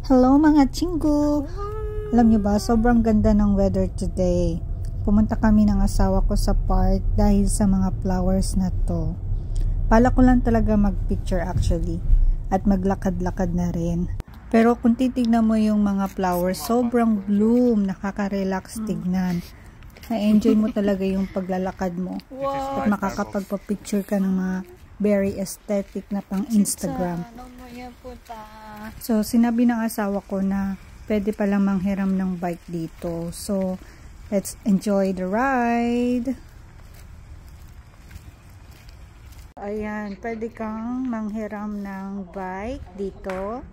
Hello mga chinggu! Alam nyo ba, sobrang ganda ng weather today. Pumunta kami ng asawa ko sa park dahil sa mga flowers na to. Pala ko lang talaga mag-picture actually at maglakad-lakad na rin. Pero kung titignan mo yung mga flowers, sobrang bloom, nakaka-relax tignan. Na-enjoy mo talaga yung paglalakad mo. At makakapagpa-picture ka ng mga very aesthetic na pang Instagram. So, sinabi ng asawa ko na pwede palang manghiram ng bike dito. So, let's enjoy the ride. Ayan, pwede kang manghiram ng bike dito.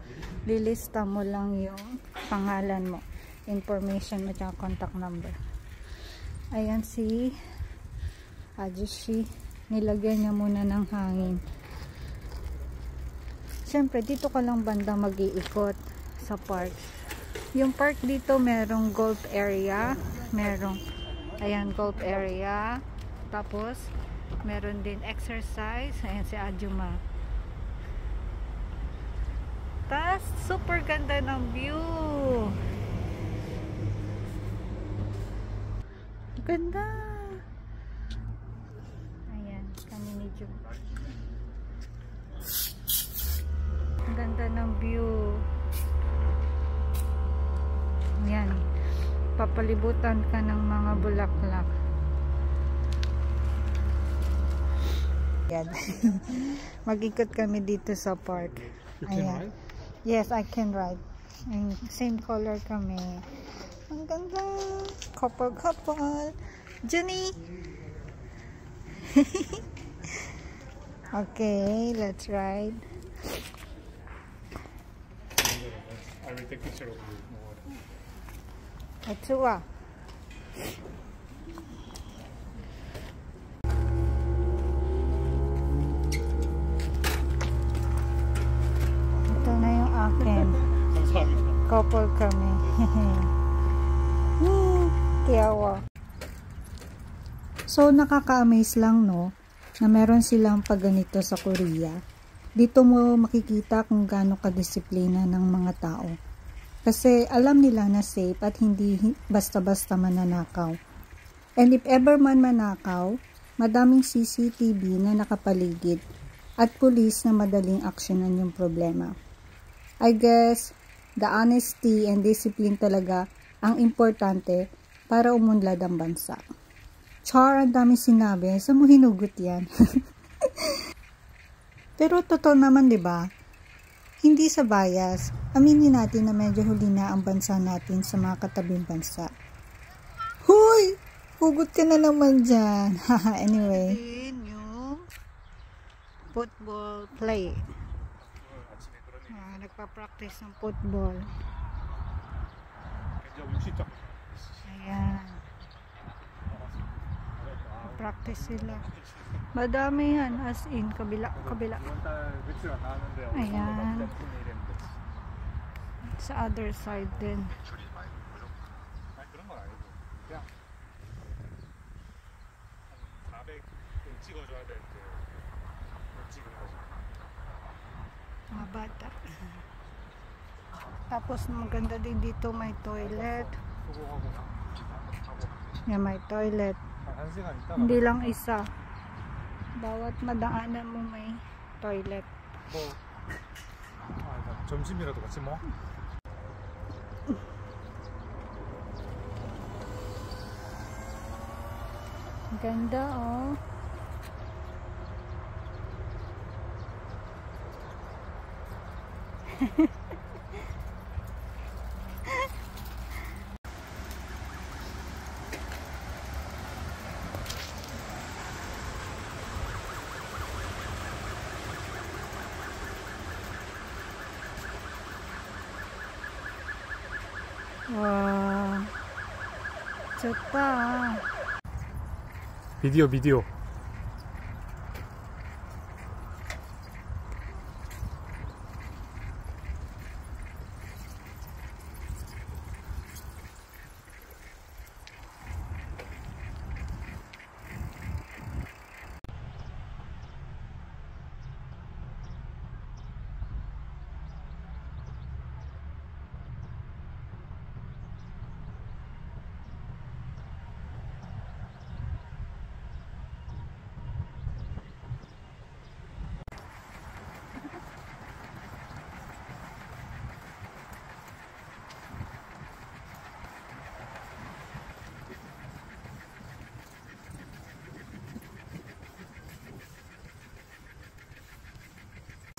Lilista mo lang yung pangalan mo, information mo, at contact number. Ayan si Ajushi. Nilagyan niya muna ng hangin. Siyempre, dito ka lang banda mag-iikot sa park. Yung park dito, merong golf area. Merong, ayan, golf area. Tapos, meron din exercise. Ayan si Ajuma. Tas, super ganda ng view. Ganda. Ayan, kami ni Jum. Ang ganda ng view. Ayan. Papalibutan ka ng mga bulaklak. Ayan. Mag-ikot kami dito sa park. Ayan. Yes, I can ride. And same color kami. Ang ganda. Couple. Jenny! Okay, let's ride. I will take picture of you. Atsuwa. Ito na yung akin. Couple kami. Kiyawa. So, nakaka-amaze lang, no? Na meron silang pagganito sa Korea. Dito mo makikita kung gaano kadisiplina ng mga tao. Kasi alam nila na safe at hindi basta-basta mananakaw. And if ever man manakaw, madaming CCTV na nakapaligid at pulis na madaling aksyonan yung problema. I guess, the honesty and discipline talaga ang importante para umunlad ang bansa. Char, ang dami sinabi. Saan mo hinugot yan? Pero totoo naman, di ba? Hindi sa bias. Aminin natin na medyo huli na ang bansa natin sa mga katabing bansa. Huy! Hugot ka na naman dyan. Anyway. Yung football play. Nagpa-practice ng football. Ayan. Practice sila. Madami yan, as in, kabila. Ayan. Sa other side din. Mga bata. Tapos maganda din dito, may toilet. Yan, may toilet. Hindi lang isa. Bawat madaanan mo may toilet. 점심이라도 같이 먹어? Ganda, oh. 와, 좋다. 비디오.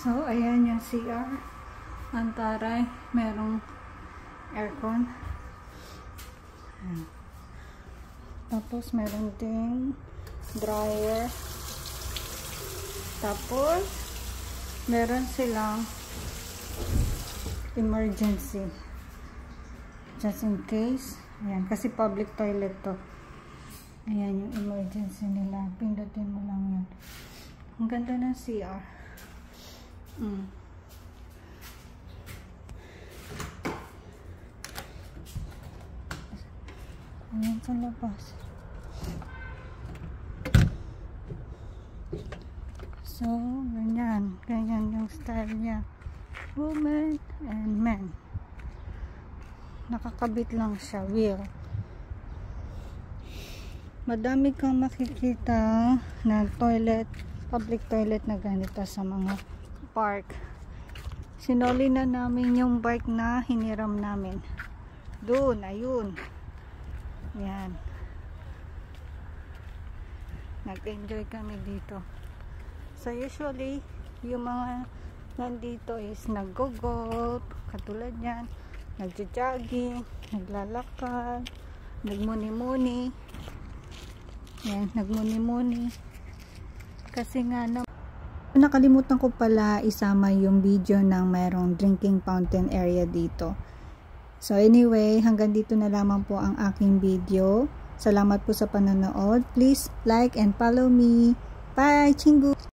So, ayan yung CR. Ang taray. Merong aircon. Ayan. Tapos, meron ding dryer. Tapos, meron silang emergency. Just in case. Ayan, kasi public toilet to. Ayan yung emergency nila. Pindutin mo lang yan. Ang ganda ng CR. Ayan sa labas. So, ganyan. Ganyan yung style niya. Woman and men. Nakakabit lang siya. Wheel. Madami kang makikita na toilet, public toilet na ganito sa mga park. Sinoli na namin yung bike na hiniram namin. Doon, ayun. Yan. Nag-enjoy kami dito. So usually, yung mga nandito is nag-go-golf, katulad yan, nagja-jogging, naglalakad, nagmuni-muni. Yan, nagmuni-muni. Kasi nga nakalimutan ko pala isama yung video ng mayroong drinking fountain area dito. So anyway, hanggang dito na lamang po ang aking video. Salamat po sa panonood. Please like and follow me. Bye, Chingu!